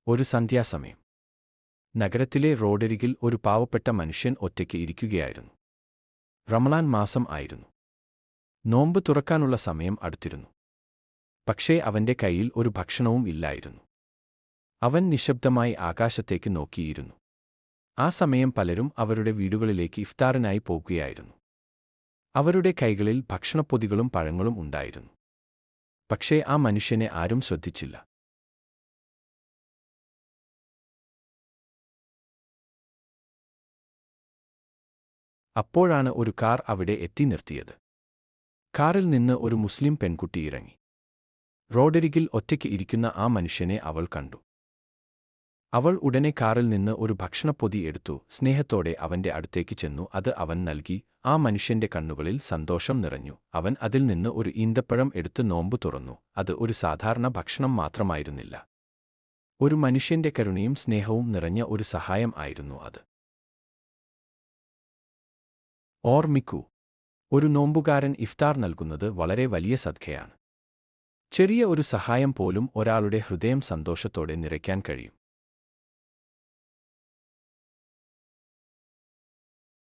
ഒരു സന്ധ്യാസമയം. നഗരത്തിലെ റോഡരികിൽ ഒരു പാവപ്പെട്ട മനുഷ്യൻ ഒറ്റയ്ക്ക് ഇരിക്കുകയായിരുന്നു. റമളാൻ മാസം ആയിരുന്നു. നോമ്പ് തുറക്കാനുള്ള സമയം അടുത്തിരുന്നു. പക്ഷേ അവന്റെ കയ്യിൽ ഒരു ഭക്ഷണവും ഇല്ലായിരുന്നു. അവൻ നിശബ്ദമായി ആകാശത്തേക്ക് നോക്കിയിരുന്നു. ആ സമയം പലരും അവരുടെ വീടുകളിലേക്ക് ഇഫ്താറിനായി പോകുകയായിരുന്നു. അവരുടെ കൈകളിൽ ഭക്ഷണപ്പൊതികളും പഴങ്ങളും ഉണ്ടായിരുന്നു. പക്ഷേ ആ മനുഷ്യനെ ആരും ശ്രദ്ധിച്ചില്ല. അപ്പോഴാണ് ഒരു കാർ അവിടെ എത്തി നിർത്തിയത്. കാറിൽ നിന്ന് ഒരു മുസ്ലിം പെൺകുട്ടി ഇറങ്ങി. റോഡരികിൽ ഒറ്റയ്ക്ക് ഇരിക്കുന്ന ആ മനുഷ്യനെ അവൾ കണ്ടു. അവൾ ഉടനെ കാറിൽ നിന്ന് ഒരു ഭക്ഷണപ്പൊതി എടുത്തു, സ്നേഹത്തോടെ അവന്റെ അടുത്തേക്ക് ചെന്നു അത് അവൻ നൽകി. ആ മനുഷ്യന്റെ കണ്ണുകളിൽ സന്തോഷം നിറഞ്ഞു. അവൻ അതിൽ നിന്ന് ഒരു ഈന്തപ്പഴം എടുത്ത് നോമ്പ് തുറന്നു. അത് ഒരു സാധാരണ ഭക്ഷണം മാത്രമായിരുന്നില്ല. ഒരു മനുഷ്യന്റെ കരുണയും സ്നേഹവും നിറഞ്ഞ ഒരു സഹായം ആയിരുന്നു അത്. ഓർമ്മിക്കൂ, ഒരു നോമ്പുകാരൻ ഇഫ്താർ നൽകുന്നത് വളരെ വലിയ സദ്ഖയാണ്. ചെറിയ ഒരു സഹായം പോലും ഒരാളുടെ ഹൃദയം സന്തോഷത്തോടെ നിറയ്ക്കാൻ കഴിയും.